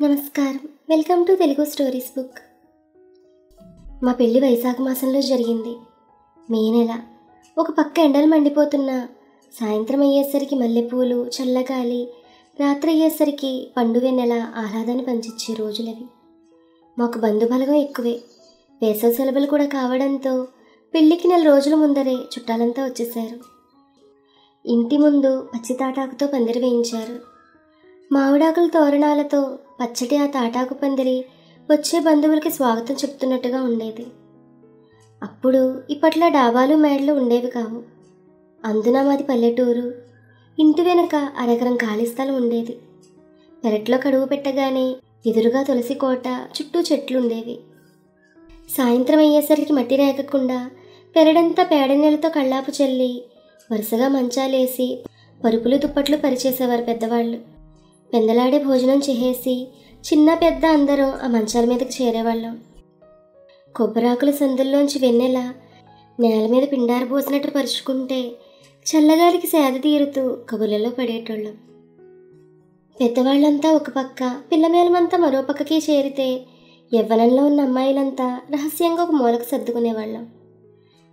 నమస్కారం. Welcome to Telugu stories book. మా పెళ్ళి వైశాఖ మాసంలో జరిగింది. మే నెల. ఒక పక్క ఎండలు మండిపోతున్నా, సాయంత్రం అయ్యేసరికి మల్లెపూలు, చల్లగాలి, రాత్రి అయ్యేసరికి పండు వెన్నెల ఆహ్లాదాన్ని పంచిచ్చే రోజులవి. మాకు బంధుబలగం ఎక్కువే. వేసవి సెలవులు కూడా కావడంతో పెళ్ళికి 4 రోజుల ముందరే చుట్టాలంతా వచ్చేశారు. ఇంటి ముందు పచ్చి తాటాకుతో పందిరి వేయించారు. మామిడాకుల తోరణాలతో పచ్చటి ఆ తాటాకు పందిరి వచ్చే బంధువులకి స్వాగతం చెప్తున్నట్టుగా ఉండేది. అప్పుడు ఇప్పట్లో డాబాలు మేడలు ఉండేవి కావు. అందున మాది పల్లెటూరు. ఇంటి వెనుక అరెకరం ఖాళీ స్థలం ఉండేది. పెరట్లో కడుగు పెట్టగానే ఎదురుగా తులసి కోట, చుట్టూ చెట్లు ఉండేవి. సాయంత్రం అయ్యేసరికి మట్టి రేగకుండా పెరడంతా పేడ నీళ్ళతో కళ్ళాపు చల్లి వరుసగా మంచాలేసి పరుపులు దుప్పట్లు పరిచేసేవారు పెద్దవాళ్ళు. పెందలాడే భోజనం చేసేసి చిన్న పెద్ద అందరం ఆ మంచాల మీదకి చేరేవాళ్ళం. కొబ్బరాకుల సందుల్లోంచి వెన్నెల నేల మీద పిండారు పోసినట్టు పరుచుకుంటే చల్లగాలికి సేద తీరుతూ కబుర్లలో పడేటోళ్ళం. పెద్దవాళ్ళంతా ఒక పక్క, పిల్లమేలమంతా మరో పక్కకి చేరితే యవ్వనంలో ఉన్న అమ్మాయిలంతా రహస్యంగా ఒక మూలకు సర్దుకునేవాళ్ళం.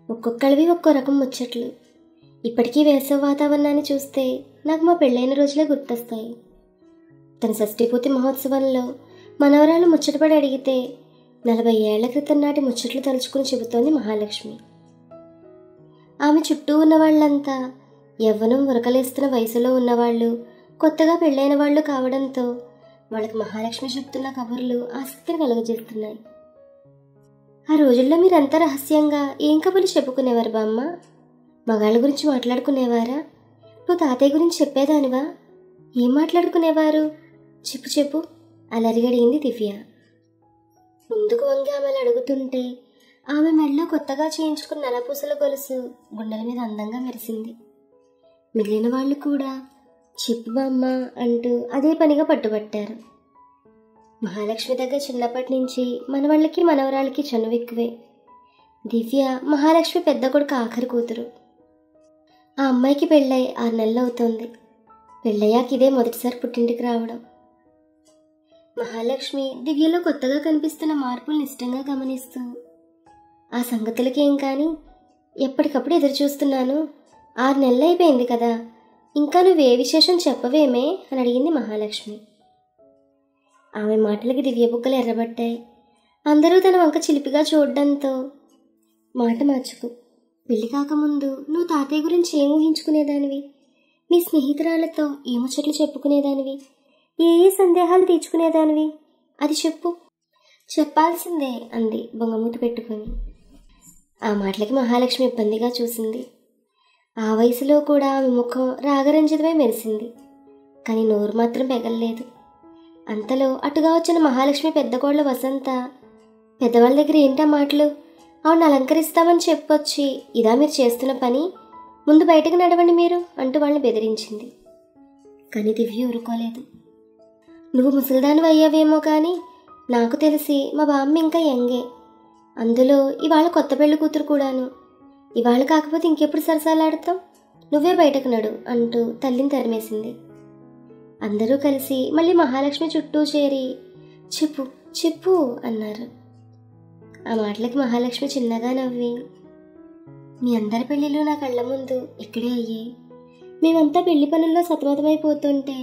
ఒక్కొక్కళ్ళవి ఒక్కో రకం ముచ్చట్లు. ఇప్పటికీ వేసవి వాతావరణాన్ని చూస్తే నాకు మా పెళ్ళైన రోజులే గుర్తొస్తాయి. తన షష్ఠీపూర్తి మహోత్సవంలో మనవరాలు ముచ్చటపడి అడిగితే 40 ఏళ్ల క్రితం నాటి ముచ్చట్లు తలుచుకుని చెబుతోంది మహాలక్ష్మి. ఆమె చుట్టూ ఉన్న వాళ్ళంతా యవ్వనం ఉరకలేస్తున్న వయసులో ఉన్నవాళ్ళు, కొత్తగా పెళ్ళైన వాళ్ళు కావడంతో వాళ్ళకి మహాలక్ష్మి చెప్తున్న కబుర్లు ఆసక్తిని కలుగజేస్తున్నాయి. ఆ రోజుల్లో మీరంతా రహస్యంగా ఏం కబుర్లు చెప్పుకునేవారు బామ్మ? మగాళ్ళ గురించి మాట్లాడుకునేవారా? నువ్వు తాతయ్య గురించి చెప్పేదానివా? ఏం మాట్లాడుకునేవారు? చెప్పు అలరిగడిగింది దివ్య. ముందుకు వంగి ఆమెను అడుగుతుంటే ఆమె మెడలో కొత్తగా చేయించుకున్న నలపూసల గొలుసు గుండెల మీద అందంగా మెరిసింది. మిగిలిన వాళ్ళు కూడా చెప్పు బామ్మ అంటూ అదే పనిగా పట్టుబట్టారు. మహాలక్ష్మి దగ్గర చిన్నప్పటి నుంచి మనవాళ్ళకి మనవరాళ్ళకి చనువెక్కువే. దివ్య మహాలక్ష్మి పెద్ద కొడుకు ఆఖరి కూతురు. ఆ అమ్మాయికి పెళ్ళై 6 నెలలు అవుతోంది. పెళ్ళయ్యాక ఇదే మొదటిసారి పుట్టింటికి రావడం. మహాలక్ష్మి దివ్యలో కొత్తగా కనిపిస్తున్న మార్పులను ఇష్టంగా గమనిస్తూ, ఆ సంగతులకేం కానీ, ఎప్పటికప్పుడు ఎదురు చూస్తున్నాను. 6 నెలలు అయిపోయింది కదా, ఇంకా నువ్వే విశేషం చెప్పవేమే అని అడిగింది మహాలక్ష్మి. ఆమె మాటలకి దివ్య బుగ్గలు ఎర్రబట్టాయి. అందరూ తన వంక చిలిపిగా చూడడంతో, మాట మార్చుకు. పెళ్లి కాకముందు నువ్వు తాతయ్య గురించి ఏం ఊహించుకునేదానివి? నీ స్నేహితురాలతో ఏ ముచ్చట్లు చెప్పుకునేదానివి? ఏ సందేహాలు తీర్చుకునేదానివి? అది చెప్పు. చెప్పాల్సిందే అంది బొంగమూతి పెట్టుకుని. ఆ మాటలకి మహాలక్ష్మి ఇబ్బందిగా చూసింది. ఆ వయసులో కూడా ఆమె ముఖం రాగరంజితమై మెరిసింది. కానీ నోరు మాత్రం పెగల్లేదు. అంతలో అటుగా వచ్చిన మహాలక్ష్మి పెద్ద కోడలు వసంత, పెద్దవాళ్ళ దగ్గర ఏంటా మాటలు? ఆవిడని అలంకరిస్తామని చెప్పొచ్చి ఇదా మీరు చేస్తున్న పని? ముందు బయటకు నడవండి మీరు అంటూ వాళ్ళని బెదిరించింది. కానీ దివ్య ఊరుకోలేదు. నువ్వు ముసలిదానివి అయ్యావేమో కానీ నాకు తెలిసి మా బామ్మ ఇంకా యంగే. అందులో ఇవాళ కొత్త పెళ్లి కూతురు కూడాను. ఇవాళ కాకపోతే ఇంకెప్పుడు సరసాలాడతావు? నువ్వే బయటకు నడు అంటూ తల్లిని తరిమేసింది. అందరూ కలిసి మళ్ళీ మహాలక్ష్మి చుట్టూ చేరి చెప్పు చెప్పు అన్నారు. ఆ మాటలకి మహాలక్ష్మి చిన్నగా నవ్వి, మీ అందరి పెళ్ళిళ్ళు నా కళ్ళ ముందు ఇక్కడే అయ్యాయి. మేమంతా పెళ్లి పనుల్లో సతమతమైపోతుంటే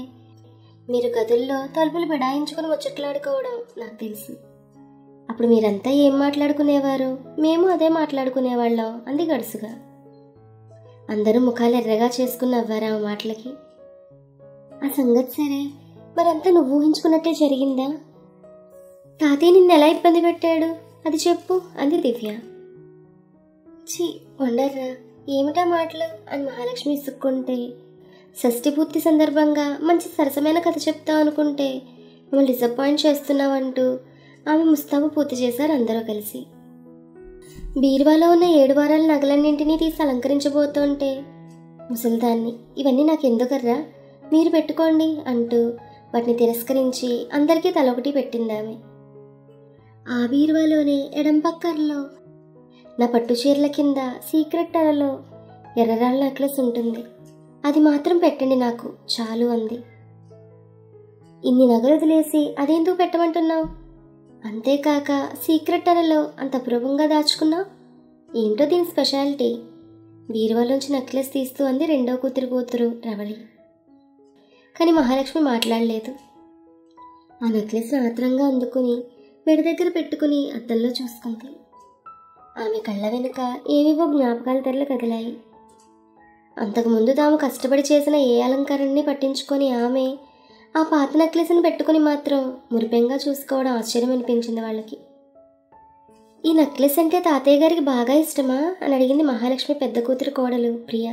మీరు గదుల్లో తలుపులు బిడాయించుకుని ముచ్చట్లాడుకోవడం నాకు తెలుసు. అప్పుడు మీరంతా ఏం మాట్లాడుకునేవారు? మేము అదే మాట్లాడుకునేవాళ్ళం అంది గడుసుగా. అందరూ ముఖాలు ఎర్రగా చేసుకుని నవ్వారు ఆ మాటలకి. ఆ సంగతి సరే, మరంతా నువ్వు ఊహించుకున్నట్టే జరిగిందా? తాతయ్య నిన్ను ఎలా ఇబ్బంది పెట్టాడు అది చెప్పు అంది దివ్య. ఛీ వండర్రా, ఏమిటా మాటలు అని మహాలక్ష్మి ఇసుక్కుంటే, షష్ఠీపూర్తి సందర్భంగా మంచి సరసమైన కథ చెప్తావు అనుకుంటే మమ్మల్ని డిసప్పాయింట్ చేస్తున్నావంటూ ఆమె ముస్తాబు పూర్తి చేశారు అందరూ కలిసి. బీరువాలో ఉన్న 7 వారాల నగలన్నింటినీ తీసి అలంకరించబోతుంటే, ముసలిదాన్ని ఇవన్నీ నాకెందుకర్రా, మీరు పెట్టుకోండి అంటూ వాటిని తిరస్కరించి అందరికీ తలొకటి పెట్టిందామె. ఆ బీరువాలోనే ఎడం పక్కర్లో నా పట్టు చీరల కింద సీక్రెట్ అరలో ఎర్రరాళ్ళ నెక్లెస్ ఉంటుంది. అది మాత్రం పెట్టండి నాకు చాలు అంది. ఇన్ని నగలు వదిలేసి అదేందుకు పెట్టమంటున్నావు? అంతేకాక సీక్రెట్ అరలో అంత అపూర్వంగా దాచుకున్నావు. ఏంటో దీని స్పెషాలిటీ? బీరువాలోంచి నెక్లెస్ తీస్తూ అంది రెండో కూతురు రవళి. కానీ మహాలక్ష్మి మాట్లాడలేదు. ఆ నెక్లెస్ ఆత్రంగా అందుకుని మెడ దగ్గర పెట్టుకుని అద్దంలో చూసుకుంది. ఆమె కళ్ళ వెనుక ఏవేవో జ్ఞాపకాల తెరలు కదిలాయి. అంతకుముందు తాము కష్టపడి చేసిన ఏ అలంకరణని పట్టించుకొని ఆమె ఆ పాత నెక్లెస్ని పెట్టుకుని మాత్రం మురిపెంగా చూసుకోవడం ఆశ్చర్యం అనిపించింది వాళ్ళకి. ఈ నెక్లెస్ అంటే తాతయ్య గారికి బాగా ఇష్టమా అని అడిగింది మహాలక్ష్మి పెద్ద కూతురు కోడలు ప్రియ.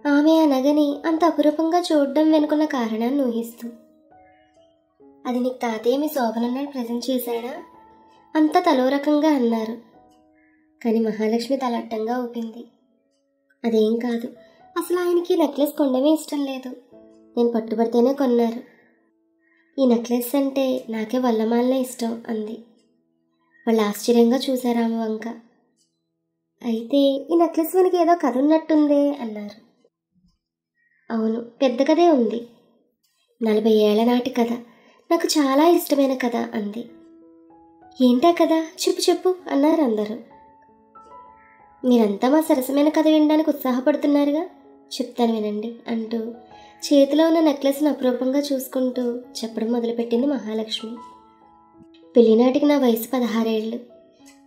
ఆమె ఆ నగని అంత అపురూపంగా చూడడం వెనుకున్న కారణాన్ని ఊహిస్తూ. అది నీకు తాతయ్య మీ శోభనన్నాడు ప్రజెంట్ చేశాడా? అంతా తలో రకంగా అన్నారు. కానీ మహాలక్ష్మి తలడ్డంగా ఊపింది. అదేం కాదు, అసలు ఆయనకి నెక్లెస్ కొనడమే ఇష్టం లేదు. నేను పట్టుబడితేనే కొన్నారు. ఈ నెక్లెస్ అంటే నాకే వల్లమాలనే ఇష్టం అంది. వాళ్ళు ఆశ్చర్యంగా చూశారు ఆమె వంక. అయితే ఈ నెక్లెస్ వెనక ఏదో కథ ఉన్నట్టుందే అన్నారు. అవును, పెద్ద కథే ఉంది. 40 ఏళ్ల నాటి కథ, నాకు చాలా ఇష్టమైన కథ అంది. ఏంటా కథ? చెప్పు అన్నారు అందరూ. మీరంతా మా సరసమైన కథ వినడానికి ఉత్సాహపడుతున్నారుగా, చెప్తాను వినండి అంటూ చేతిలో ఉన్న నెక్లెస్ని అపురూపంగా చూసుకుంటూ చెప్పడం మొదలుపెట్టింది మహాలక్ష్మి. పెళ్లినాటికి నా వయసు 16 ఏళ్ళు.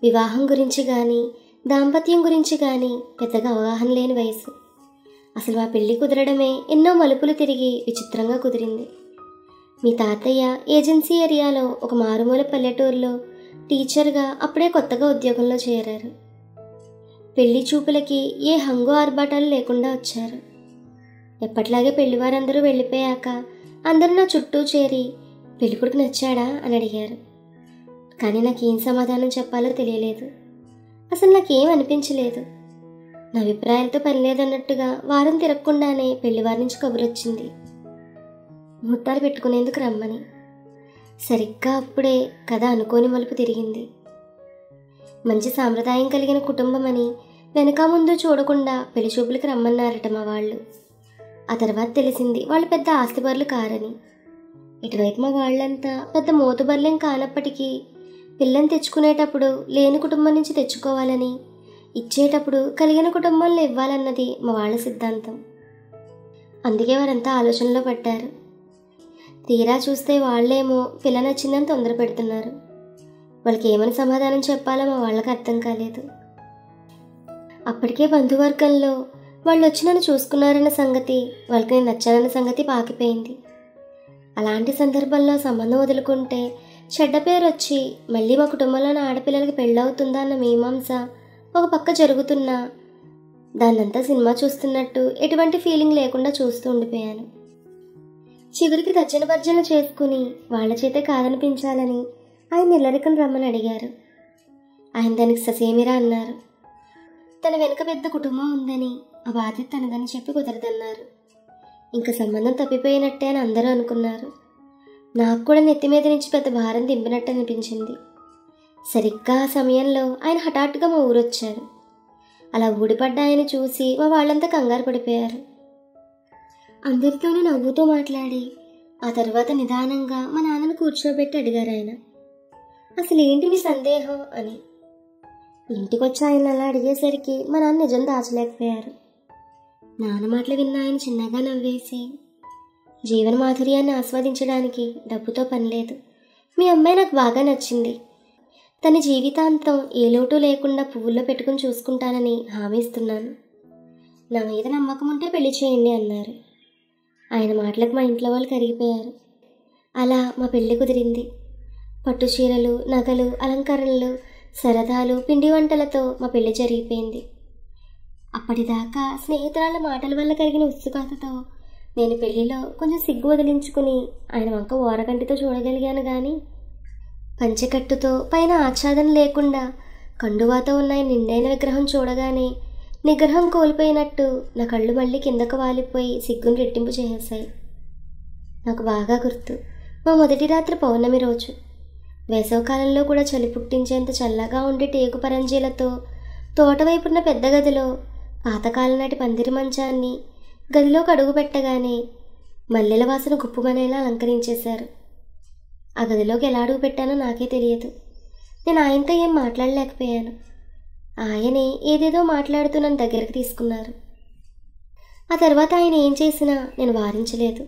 వివాహం గురించి కానీ దాంపత్యం గురించి కానీ పెద్దగా అవగాహన లేని వయసు. అసలు మా పెళ్లి కుదరడమే ఎన్నో మలుపులు తిరిగి విచిత్రంగా కుదిరింది. మీ తాతయ్య ఏజెన్సీ ఏరియాలో ఒక మారుమూల పల్లెటూరులో టీచర్గా అప్పుడే కొత్తగా ఉద్యోగంలో చేరారు. పెళ్లి చూపులకి ఏ హంగు ఆర్భాటాలు లేకుండా వచ్చారు. ఎప్పట్లాగే పెళ్లివారందరూ వెళ్ళిపోయాక అందరూ నా చుట్టూ చేరి పెళ్ళికొడుకు నచ్చాడా అని అడిగారు. కానీ నాకేం సమాధానం చెప్పాలో తెలియలేదు. అసలు నాకేం అనిపించలేదు. నా అభిప్రాయాలతో పని లేదన్నట్టుగా వారం తిరగకుండానే పెళ్లివారి నుంచి కబురొచ్చింది, ముహూర్తాలు పెట్టుకునేందుకు రమ్మని. సరిగ్గా అప్పుడే కథ అనుకోని మలుపు తిరిగింది. మంచి సాంప్రదాయం కలిగిన కుటుంబం అని వెనక ముందు చూడకుండా పెళ్లి చూపులకు రమ్మన్నారట మా వాళ్ళు. ఆ తర్వాత తెలిసింది వాళ్ళు పెద్ద ఆస్తిపరులు కారని. ఇటువైపు మా వాళ్ళంతా పెద్ద మోతుబర్లేం కానప్పటికీ పిల్లని తెచ్చుకునేటప్పుడు లేని కుటుంబం నుంచి తెచ్చుకోవాలని, ఇచ్చేటప్పుడు కలిగిన కుటుంబంలో ఇవ్వాలన్నది మా వాళ్ళ సిద్ధాంతం. అందుకే వారంతా ఆలోచనలో పడ్డారు. తీరా చూస్తే వాళ్ళేమో పిల్ల నచ్చిందని తొందర పెడుతున్నారు. వాళ్ళకి ఏమని సమాధానం చెప్పాలో మా వాళ్ళకి అర్థం కాలేదు. అప్పటికే బంధువర్గంలో వాళ్ళు వచ్చి నన్ను చూసుకున్నారన్న సంగతి, వాళ్ళకి నేను నచ్చానన్న సంగతి పాకిపోయింది. అలాంటి సందర్భంలో సంబంధం వదులుకుంటే చెడ్డ పేరు వచ్చి మళ్ళీ మా కుటుంబంలోని ఆడపిల్లలకి పెళ్ళవుతుందా అన్న మీమాంస ఒక పక్క జరుగుతున్నా దాన్నంతా సినిమా చూస్తున్నట్టు ఎటువంటి ఫీలింగ్ లేకుండా చూస్తూ ఉండిపోయాను. చివరికి తర్జన భర్జన చేసుకుని వాళ్ళ చేతే కాదనిపించాలని ఆయన ఇల్లరికం రమ్మని అడిగారు. ఆయన దానికి ససేమిరా అన్నారు. తన వెనుక పెద్ద కుటుంబం ఉందని, ఆ బాధ్యత తనదని చెప్పి కుదరదన్నారు. ఇంకా సంబంధం తప్పిపోయినట్టే అని అందరూ అనుకున్నారు. నాకు కూడా నెత్తి మీద నుంచి పెద్ద భారం దింపినట్టు అనిపించింది. సరిగ్గా ఆ సమయంలో ఆయన హఠాత్తుగా మా ఊరొచ్చారు. అలా ఊడిపడ్డ ఆయన చూసి మా వాళ్ళంతా కంగారు పడిపోయారు. అందరితోనూ నవ్వుతూ మాట్లాడి ఆ తర్వాత నిదానంగా మా నాన్నను కూర్చోబెట్టి అడిగారు ఆయన, అసలు ఏంటి మీ సందేహం అని. ఇంటికొచ్చి ఆయన అలా అడిగేసరికి మా నాన్న నిజం దాచలేకపోయారు. నాన్న మాటలు విన్న ఆయన చిన్నగా నవ్వేసి, జీవన మాధుర్యాన్ని ఆస్వాదించడానికి డబ్బుతో పని లేదు. మీ అమ్మాయి నాకు బాగా నచ్చింది. తన జీవితాంతం ఏ లోటు లేకుండా పువ్వుల్లో పెట్టుకుని చూసుకుంటానని హామీ ఇస్తున్నాను. నా మీద నమ్మకం ఉంటే పెళ్లి చేయండి అన్నారు. ఆయన మాటలకు మా ఇంట్లో వాళ్ళు కరిగిపోయారు. అలా మా పెళ్లి కుదిరింది. పట్టు చీరలు, నగలు, అలంకరణలు, సరదాలు, పిండి వంటలతో మా పెళ్లి జరిగిపోయింది. అప్పటిదాకా స్నేహితురాళ్ళ మాటల వల్ల కలిగిన ఉత్సుకతతో నేను పెళ్లిలో కొంచెం సిగ్గు వదిలించుకుని ఆయన వంక ఓరగంటితో చూడగలిగాను. కానీ పంచెకట్టుతో పైన ఆచ్ఛాదన లేకుండా కండువాతో ఉన్న నిండైన విగ్రహం చూడగానే నిగ్రహం కోల్పోయినట్టు నా కళ్ళు మళ్ళీ కిందకు వాలిపోయి సిగ్గును రెట్టింపు చేసేశాయి. నాకు బాగా గుర్తు, మా మొదటి రాత్రి పౌర్ణమి రోజు. వేసవకాలంలో కూడా చలి పుట్టించేంత చల్లగా ఉండే టేకు పరంజీలతో తోటవైపున్న పెద్ద గదిలో పాతకాలం నాటి పందిరి మంచాన్ని గదిలోకి అడుగు పెట్టగానే మల్లెల వాసన గుప్పుమనేలా అలంకరించేశారు. ఆ గదిలోకి ఎలా అడుగు పెట్టానో నాకే తెలియదు. నేను ఆయనతో ఏం మాట్లాడలేకపోయాను. ఆయనే ఏదేదో మాట్లాడుతూ నన్ను దగ్గరికి తీసుకున్నారు. ఆ తర్వాత ఆయన ఏం చేసినా నేను వారించలేదు.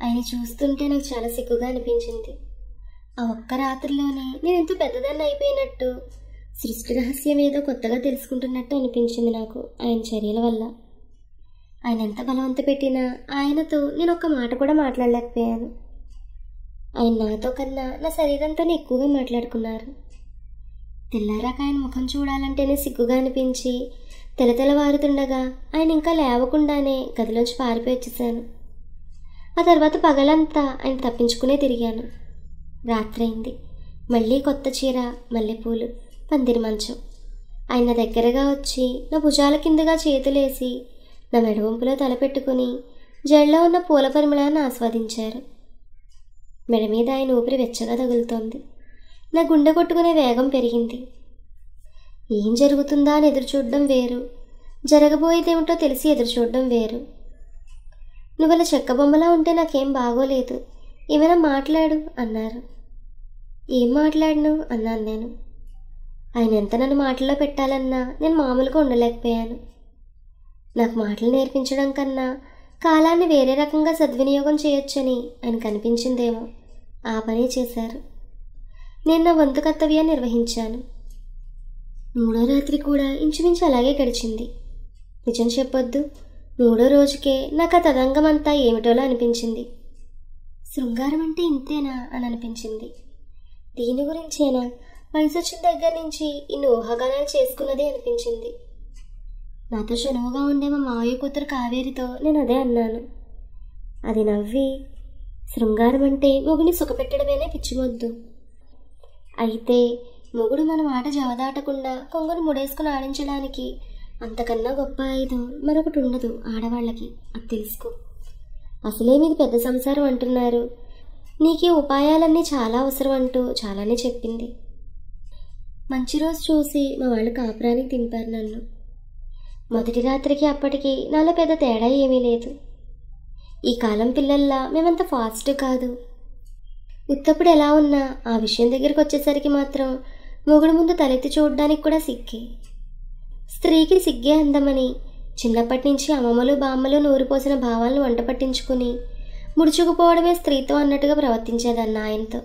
ఆయన చూస్తుంటే నాకు చాలా సిగ్గుగా అనిపించింది. ఆ ఒక్క రాత్రిలోనే నేను ఎంతో పెద్దదాన్ని అయిపోయినట్టు, సృష్టి రహస్యం ఏదో కొత్తగా తెలుసుకుంటున్నట్టు అనిపించింది నాకు ఆయన చర్యల వల్ల. ఆయన ఎంత బలవంత పెట్టినా ఆయనతో నేను ఒక్క మాట కూడా మాట్లాడలేకపోయాను. ఆయన నాతో కన్నా నా శరీరంతోనే ఎక్కువగా మాట్లాడుకున్నారు. తెల్లారాక ఆయన ముఖం చూడాలంటేనే సిగ్గుగా అనిపించి తెలతెలవారుతుండగా ఆయన ఇంకా లేవకుండానే గదిలోంచి పారిపోయి వచ్చేసాను. ఆ తర్వాత పగలంతా ఆయన తప్పించుకునే తిరిగాను. రాత్రైంది. మళ్ళీ కొత్త చీర, మల్లెపూలు, పందిరి మంచం. ఆయన దగ్గరగా వచ్చి నా భుజాల కిందగా చేతులేసి నా మెడవంపులో తలపెట్టుకుని జడలో ఉన్న పూల పరిమళాన్ని ఆస్వాదించారు. మెడ మీద ఆయన ఊపిరి వెచ్చగా తగులుతోంది. నా గుండె కొట్టుకునే వేగం పెరిగింది. ఏం జరుగుతుందా అని ఎదురుచూడడం వేరు, జరగబోయేదేమిటో తెలిసి ఎదురుచూడడం వేరు. నువ్వలా చెక్క బొమ్మలా ఉంటే నాకేం బాగోలేదు, ఏమైనా మాట్లాడు అన్నారు. ఏం మాట్లాడను అన్నాను నేను. ఆయన ఎంత నన్ను మాటల్లో పెట్టాలన్నా నేను మామూలుగా ఉండలేకపోయాను. నాకు మాటలు నేర్పించడం కన్నా కాలాన్ని వేరే రకంగా సద్వినియోగం చేయొచ్చని ఆయన కనిపించిందేమో, ఆ పని చేశారు. నేను నా వంతు కర్తవ్యాన్ని నిర్వహించాను. 3వ రాత్రి కూడా ఇంచుమించు అలాగే గడిచింది. నిజం చెప్పొద్దు, 3వ రోజుకే నాకు ఆ తదంగమంతా ఏమిటోలా అనిపించింది. శృంగారం అంటే ఇంతేనా అని అనిపించింది. దీని గురించేనా వయసు వచ్చిన దగ్గర నుంచి ఇన్ని ఊహాగానాలు చేసుకున్నదే అనిపించింది. నాతో చనువుగా ఉండే మా మావయ్య కూతురు కావేరితో నేను అదే అన్నాను. అది నవ్వి, శృంగారం అంటే మొగుని సుఖపెట్టడమేనే పిచ్చిమొద్దు. అయితే మొగుడు మన మాట జవదాటకుండా కొంగును ముడేసుకుని ఆడించడానికి అంతకన్నా గొప్ప ఆయుధం మరొకటి ఉండదు ఆడవాళ్ళకి, అది తెలుసుకో. అసలే మీది పెద్ద సంసారం అంటున్నారు, నీకు ఈ ఉపాయాలన్నీ చాలా అవసరం అంటూ చాలానే చెప్పింది. మంచి రోజు చూసి మా వాళ్ళు కాపురానికి దింపారు నన్ను. మొదటి రాత్రికి అప్పటికి నాలో పెద్ద తేడా ఏమీ లేదు. ఈ కాలం పిల్లల్లా మేమంత ఫాస్ట్ కాదు. ఉత్తప్పుడు ఎలా ఉన్నా ఆ విషయం దగ్గరికి వచ్చేసరికి మాత్రం మొగుడు ముందు తలెత్తి చూడడానికి కూడా సిగ్గే. స్త్రీకి సిగ్గే అందమని చిన్నప్పటి నుంచి అమ్మమ్మలు బామ్మలు నూరిపోసిన భావాలను వంట పట్టించుకుని ముడుచుకుపోవడమే స్త్రీతో అన్నట్టుగా ప్రవర్తించేదన్న ఆయనతో.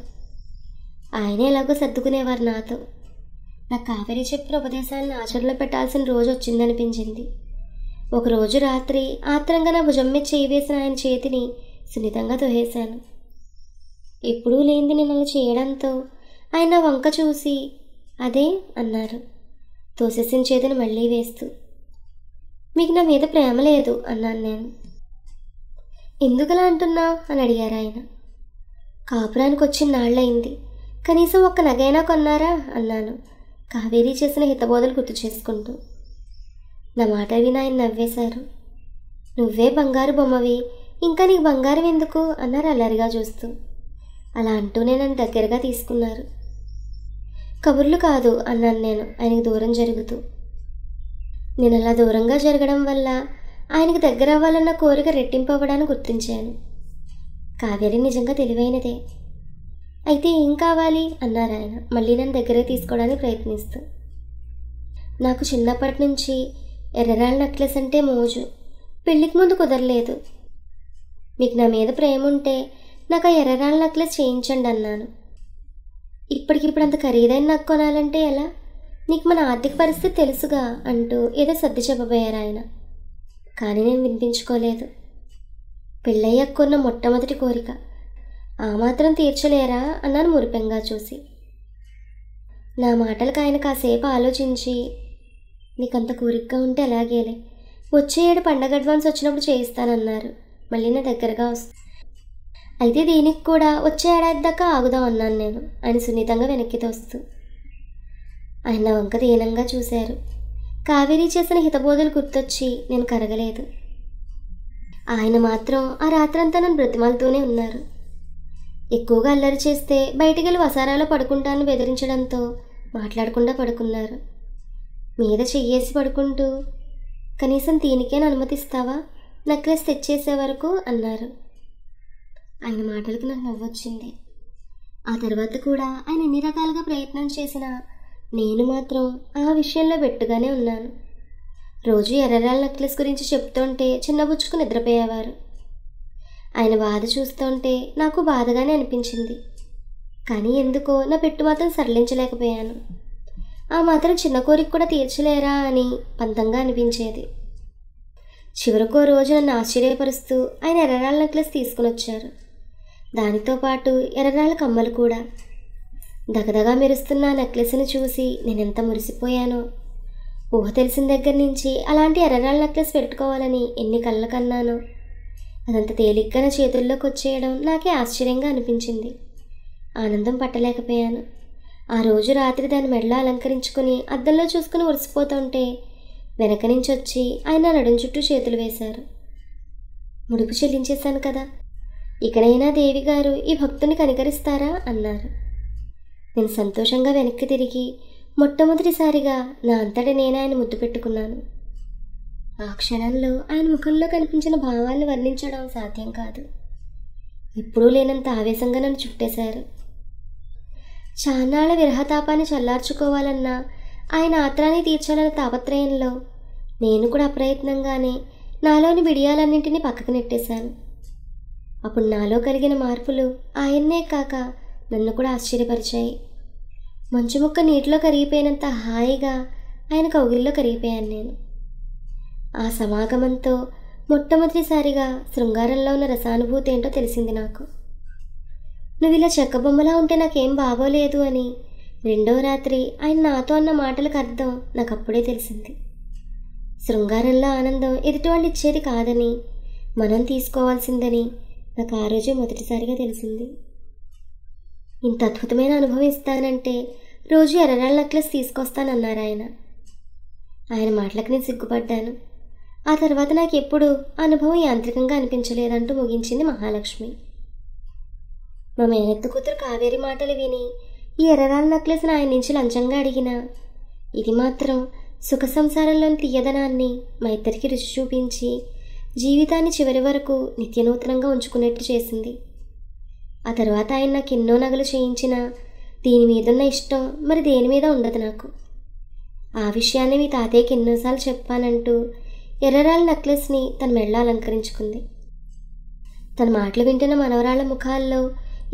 ఆయనే ఎలాగో సర్దుకునేవారు నాతో. నాకు కావేరి చెప్పిన ఉపదేశాలను ఆచరణలో పెట్టాల్సిన రోజు వచ్చిందనిపించింది. ఒకరోజు రాత్రి ఆత్రంగా నా భుజం మీద చేయి వేసిన ఆయన చేతిని సున్నితంగా తోసేశాను. ఎప్పుడూ లేనిది నేను అలా చేయడంతో ఆయన నా వంక చూసి అదే అన్నారు, తోసేసిన చేతిని మళ్ళీ వేస్తూ. మీకు నా మీద ప్రేమ లేదు అన్నాను నేను. ఎందుకలా అంటున్నా అని అడిగారు ఆయన. కాపురానికి వచ్చిన నాళ్ళయింది, కనీసం ఒక్క నగైనా కొన్నారా అన్నాను, కావేరి చేసిన హితబోధలు గుర్తు చేసుకుంటూ. నా మాట విని ఆయన నవ్వేశారు. నువ్వే బంగారు బొమ్మవి, ఇంకా నీకు బంగారం ఎందుకు అన్నారు అల్లరిగా చూస్తూ. అలా అంటూనే నన్ను దగ్గరగా తీసుకున్నారు. కబుర్లు కాదు అన్నాను నేను ఆయనకు దూరం జరుగుతూ. నేను అలా దూరంగా జరగడం వల్ల ఆయనకు దగ్గర అవ్వాలన్న కోరిక రెట్టింపు అవ్వడాన్ని గుర్తించాను. కావేరి నిజంగా తెలివైనదే. అయితే ఏం కావాలి అన్నారు ఆయన మళ్ళీ నన్ను దగ్గరే తీసుకోవడానికి ప్రయత్నిస్తూ. నాకు చిన్నప్పటి నుంచి ఎర్రరాళ్ళ నెక్లెస్ అంటే మోజు, పెళ్ళికి ముందు కుదరలేదు. మీకు నా మీద ప్రేమ ఉంటే నాకు ఆ ఎర్రరాళ్ళ నెక్లెస్ చేయించండి అన్నాను. ఇప్పటికిప్పుడు అంత ఖరీదైన నాకు కొనాలంటే ఎలా, నీకు మన ఆర్థిక పరిస్థితి తెలుసుగా అంటూ ఏదో సర్ది చెప్పబోయారు ఆయన. కానీ నేను వినిపించుకోలేదు. పెళ్ళయ్యాక కొన్న మొట్టమొదటి కోరిక, ఆ మాత్రం తీర్చలేరా అన్నాను మురిపెంగా చూసి. నా మాటలకు ఆయన కాసేపు ఆలోచించి, నీకంత కోరికగా ఉంటే అలాగేలే, వచ్చే ఏడు పండగ అడ్వాన్స్ వచ్చినప్పుడు చేయిస్తానన్నారు. మళ్ళీ నా దగ్గరగా అయితే దీనికి కూడా వచ్చే ఏడాది దాకా ఆగుదాం అన్నాను నేను ఆయన సున్నితంగా వెనక్కి తోస్తూ. ఆయన నా వంక దీనంగా చూశారు. కావేరి చేసిన హితబోధలు గుర్తొచ్చి నేను కరగలేదు. ఆయన మాత్రం ఆ రాత్రంతా నన్ను బ్రతిమాలుతూనే ఉన్నారు. ఎక్కువగా అల్లరి చేస్తే బయటికి వెళ్ళి వసారాలో పడుకుంటానని బెదిరించడంతో మాట్లాడకుండా పడుకున్నారు. మీద చెయ్యేసి పడుకుంటూ, కనీసం దీనికేనా అనుమతిస్తావా, నెక్లెస్ తెచ్చేసే వరకు అన్నారు. ఆయన మాటలకు నాకు నవ్వొచ్చింది. ఆ తర్వాత కూడా ఆయన ఎన్ని రకాలుగా ప్రయత్నం చేసినా నేను మాత్రం ఆ విషయంలో బెట్టుగానే ఉన్నాను. రోజు ఎర్రరాళ్ళ నెక్లెస్ గురించి చెప్తుంటే చిన్నబుచ్చుకు నిద్రపోయేవారు. ఆయన బాధ చూస్తుంటే నాకు బాధగానే అనిపించింది. కానీ ఎందుకో నా పెట్టు మాత్రం సరళించలేకపోయాను. ఆ మాత్రం చిన్న కోరిక కూడా తీర్చలేరా అని పంతంగా అనిపించేది. చివరికో రోజు నన్ను ఆశ్చర్యపరుస్తూ ఆయన ఎర్రరాళ్ళ నెక్లెస్ తీసుకుని వచ్చారు. దానితో పాటు ఎర్రరాళ్ళ కమ్మలు కూడా. దగదగా మెరుస్తున్న ఆ నెక్లెస్ని చూసి నేనెంత మురిసిపోయానో. ఊహ తెలిసిన దగ్గర నుంచి అలాంటి ఎర్రరాళ్ళ నెక్లెస్ పెట్టుకోవాలని ఎన్ని కళ్ళ కన్నానో. అదంత తేలిగ్గా నా చేతుల్లోకి వచ్చేయడం నాకే ఆశ్చర్యంగా అనిపించింది. ఆనందం పట్టలేకపోయాను. ఆ రోజు రాత్రి దాని మెడలో అలంకరించుకుని అద్దంలో చూసుకుని ఉరిసిపోతుంటే వెనక నుంచి వచ్చి ఆయన నడుం చుట్టూ చేతులు వేశారు. ముడుపు చెల్లించేశాను కదా, ఇకనైనా దేవి గారు ఈ భక్తుని కనికరిస్తారా అన్నారు. నేను సంతోషంగా వెనక్కి తిరిగి మొట్టమొదటిసారిగా నా అంతటి నేను ఆయన ముద్దు పెట్టుకున్నాను. ఆ క్షణంలో ఆయన ముఖంలో కనిపించిన భావాన్ని వర్ణించడం సాధ్యం కాదు. ఎప్పుడూ లేనంత ఆవేశంగా నన్ను చుట్టేశారు. చాన్నాళ్ల విరహతాపాన్ని చల్లార్చుకోవాలన్నా ఆయన ఆత్రాన్ని తీర్చాలన్న తాపత్రయంలో నేను కూడా అప్రయత్నంగానే నాలోని బిడియాలన్నింటినీ పక్కకు నెట్టేశాను. అప్పుడు నాలో కలిగిన మార్పులు ఆయన్నే కాక నన్ను కూడా ఆశ్చర్యపరిచాయి. మంచు ముక్క నీటిలో కరిగిపోయినంత హాయిగా ఆయన కౌగిల్లో కరిగిపోయాను నేను. ఆ సమాగమంతో మొట్టమొదటిసారిగా శృంగారంలో ఉన్న రసానుభూతి ఏంటో తెలిసింది నాకు. నువ్వు ఇలా చెక్కబొమ్మలా ఉంటే నాకేం బాగోలేదు అని రెండో రాత్రి ఆయన నాతో అన్న మాటలకు అర్థం నాకు అప్పుడే తెలిసింది. శృంగారంలో ఆనందం ఎదుటి వాళ్ళు ఇచ్చేది కాదని, మనం తీసుకోవాల్సిందని నాకు ఆ రోజే మొదటిసారిగా తెలిసింది. ఇంత అద్భుతమైన అనుభవం ఇస్తానంటే రోజు ఎర్రరాళ్ళ నెక్లెస్ తీసుకొస్తానన్నారు ఆయన. ఆయన మాటలకు నేను సిగ్గుపడ్డాను. ఆ తర్వాత నాకు ఎప్పుడు అనుభవం యాంత్రికంగా అనిపించలేదంటూ ముగించింది మహాలక్ష్మి. మా మేనత్త కూతురు కావేరి మాటలు విని ఈ ఎర్రరాళ్ళ నెక్లెస్ని ఆయన నుంచి లంచంగా అడిగిన ఇది మాత్రం సుఖ సంసారంలోని తీయదనాన్ని మా ఇద్దరికి రుచి చూపించి జీవితాన్ని చివరి వరకు నిత్యనూతనంగా ఉంచుకునేట్టు చేసింది. ఆ తర్వాత ఆయన నాకు ఎన్నో నగలు చేయించినా దీని మీదున్న ఇష్టం మరి దేని మీద ఉండదు నాకు. ఆ విషయాన్ని మీ తాతయ్యకి ఎన్నోసార్లు చెప్పానంటూ ఎర్రరాళ్ళ నెక్లెస్ని తన మెడలో అలంకరించుకుంది. తన మాటలు వింటున్న మనవరాళ్ల ముఖాల్లో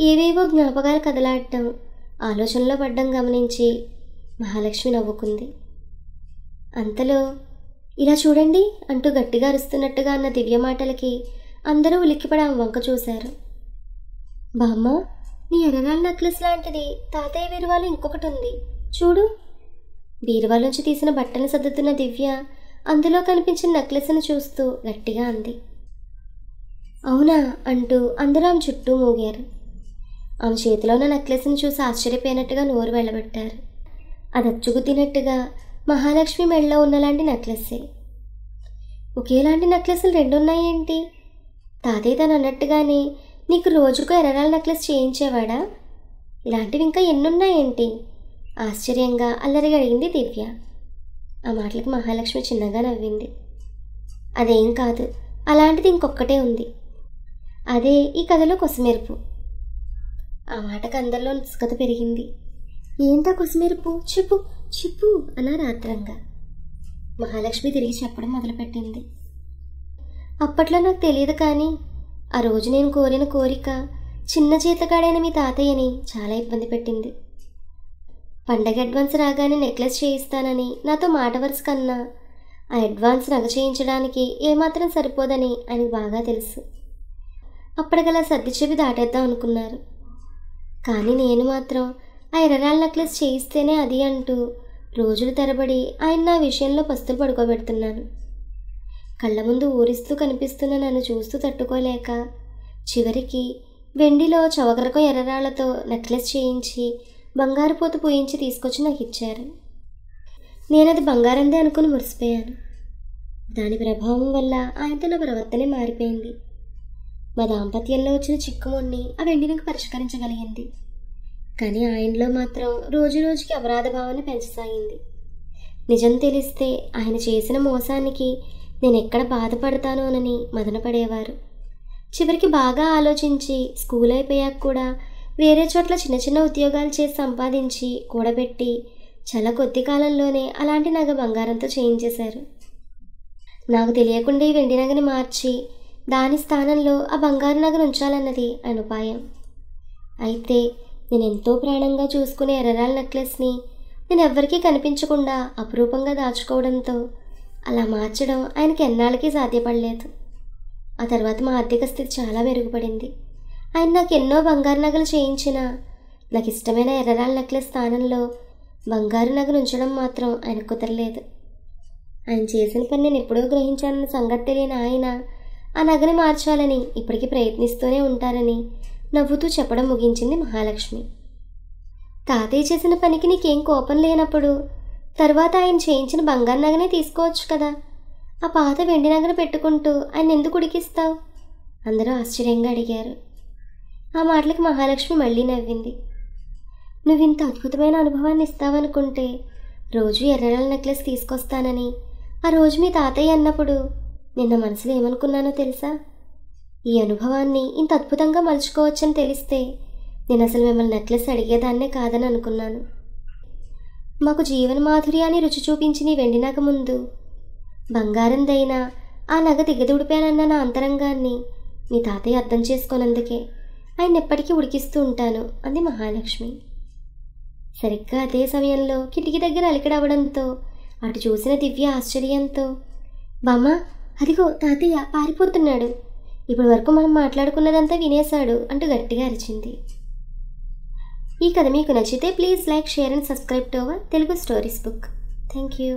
ఏవేవో జ్ఞాపకాలు కదలాడటం, ఆలోచనలో పడ్డం గమనించి మహాలక్ష్మి నవ్వుకుంది. అంతలో ఇలా చూడండి అంటూ గట్టిగా అరుస్తున్నట్టుగా అన్న దివ్య మాటలకి అందరూ ఉలిక్కిపడి ఆమె వంక చూశారు. బామ్మ, నీ ఎర్రరాళ్ళ నెక్లెస్ లాంటిది తాతయ్య బీరువాలో ఇంకొకటి ఉంది చూడు. బీరువాలోంచి తీసిన బట్టలు సర్దుతున్న దివ్య అందులో కనిపించిన నెక్లెస్ను చూస్తూ గట్టిగా అంది. అవునా అంటూ అందరూ ఆమె చుట్టూ మూగారు. ఆమె చేతిలో ఉన్న నెక్లెస్ని చూసి ఆశ్చర్యపోయినట్టుగా నోరు వెళ్ళబెట్టారు. అది అచ్చుగుద్దినట్టుగా మహాలక్ష్మి మెడలో ఉన్నలాంటి నెక్లెస్సే. ఒకేలాంటి నెక్లెస్లు రెండున్నాయేంటి? తాతయ్య తను అన్నట్టుగానే నీకు రోజుకో ఎర్రరాళ్ళ నెక్లెస్ చేయించేవాడా? ఇలాంటివి ఇంకా ఎన్నున్నాయేంటి? ఆశ్చర్యంగా అల్లరిగా అడిగింది దివ్య. ఆ మాటలకు మహాలక్ష్మి చిన్నగా నవ్వింది. అదేం కాదు, అలాంటిది ఇంకొక్కటే ఉంది. అదే ఈ కథలో కొసమెరుపు. ఆ మాటకు అందరిలో నిస్కత పెరిగింది. ఏంటా కొసమెరుపు? చెప్పు చెప్పు అన్నారు ఆత్రంగా. మహాలక్ష్మి తిరిగి చెప్పడం మొదలుపెట్టింది. అప్పట్లో నాకు తెలియదు, కానీ ఆ రోజు నేను కోరిన కోరిక చిన్న జీతగాడైన మీ తాతయ్యని చాలా ఇబ్బంది పెట్టింది. పండగ అడ్వాన్స్ రాగానే నెక్లెస్ చేయిస్తానని నాతో మాట వరుస కన్నా ఆ అడ్వాన్స్ నగ చేయించడానికి ఏమాత్రం సరిపోదని ఆయనకు బాగా తెలుసు. అప్పటికలా సర్ది చెప్పి దాటేద్దాం అనుకున్నారు. కానీ నేను మాత్రం ఆ ఎర్రరాళ్ళ నెక్లెస్ చేయిస్తేనే అది అంటూ రోజులు తరబడి ఆయన నా విషయంలో పస్తులు పడుకోబెడుతున్నాను. కళ్ళ ముందు ఊరిస్తూ కనిపిస్తున్న నన్ను చూస్తూ తట్టుకోలేక చివరికి వెండిలో చవకరకం ఎర్రరాళ్లతో నెక్లెస్ చేయించి బంగారు పూత పూయించి తీసుకొచ్చి నాకు ఇచ్చారు. నేనది బంగారందే అనుకుని మురిసిపోయాను. దాని ప్రభావం వల్ల ఆయనతో నా ప్రవర్తనే మారిపోయింది. మా దాంపత్యంలో వచ్చిన చిక్కుముడిని ఆ వెండి నాకు పరిష్కరించగలిగింది. కానీ ఆయనలో మాత్రం రోజు రోజుకి అపరాధ భావాన్ని పెంచసాగింది. నిజం తెలిస్తే ఆయన చేసిన మోసానికి నేను ఎక్కడ బాధపడతానోనని మదనపడేవారు. చివరికి బాగా ఆలోచించి స్కూల్ అయిపోయాక కూడా వేరే చోట్ల చిన్న చిన్న ఉద్యోగాలు చేసి సంపాదించి కూడబెట్టి చాలా కొద్ది కాలంలోనే అలాంటి నగ బంగారంతో చేయించేశారు. నాకు తెలియకుండా ఈ వెండి నగని మార్చి దాని స్థానంలో ఆ బంగారు నగను ఉంచాలన్నది ఆయన ఉపాయం. అయితే నేను ఎంతో ప్రాణంగా చూసుకునే ఎర్రరాళ్ళ నెక్లెస్ని నేను ఎవ్వరికీ కనిపించకుండా అపురూపంగా దాచుకోవడంతో అలా మార్చడం ఆయనకి ఎన్నాళ్ళకి సాధ్యపడలేదు. ఆ తర్వాత మా ఆర్థిక స్థితి చాలా మెరుగుపడింది. ఆయన నాకు ఎన్నో బంగారు నగలు చేయించినా నాకు ఇష్టమైన ఎర్రరాళ్ళ నెక్లెస్ స్థానంలో బంగారు నగను ఉంచడం మాత్రం ఆయనకు కుదరలేదు. ఆయన చేసిన పని నేను ఎప్పుడో గ్రహించానన్న సంగతి తెలియని ఆయన ఆ నగని మార్చాలని ఇప్పటికీ ప్రయత్నిస్తూనే ఉంటారని నవ్వుతూ చెప్పడం ముగించింది మహాలక్ష్మి. తాతయ్య చేసిన పనికి నీకేం కోపం లేనప్పుడు తర్వాత ఆయన చేయించిన బంగారు నగనే తీసుకోవచ్చు కదా, ఆ పాత వెండి నగను పెట్టుకుంటూ ఆయన ఎందుకు ఉడికిస్తావు? అందరూ ఆశ్చర్యంగా అడిగారు. ఆ మాటలకి మహాలక్ష్మి మళ్ళీ నవ్వింది. నువ్వింత అద్భుతమైన అనుభవాన్ని ఇస్తావనుకుంటే రోజు ఎర్రరాళ్ళ నెక్లెస్ తీసుకొస్తానని ఆ రోజు మీ తాతయ్య అన్నప్పుడు నిన్న మనసులో ఏమనుకున్నానో తెలుసా? ఈ అనుభవాన్ని ఇంత అద్భుతంగా మలుచుకోవచ్చని తెలిస్తే నేను అసలు మిమ్మల్ని నెక్లెస్ అడిగేదాన్నే కాదని అనుకున్నాను. మాకు జీవన మాధుర్యాన్ని రుచి చూపించిన ఈ వెండి నగ ముందు బంగారందైనా ఆ నగ దిగదుడిపానన్న నా అంతరంగాన్ని మీ తాతయ్య అర్థం చేసుకోనందుకే ఆయన ఎప్పటికీ ఉడికిస్తూ ఉంటాను అంది మహాలక్ష్మి. సరిగ్గా అదే సమయంలో కిటికీ దగ్గర అలికిడవడంతో అటు చూసిన దివ్య ఆశ్చర్యంతో, బామ్మ అదిగో తాతయ్య పారిపోతున్నాడు, ఇప్పటి వరకు మనం మాట్లాడుకున్నదంతా వినేశాడు అంటూ గట్టిగా అరిచింది. ఈ కథ మీకు నచ్చితే please like, share and subscribe to our Telugu stories book. Thank you.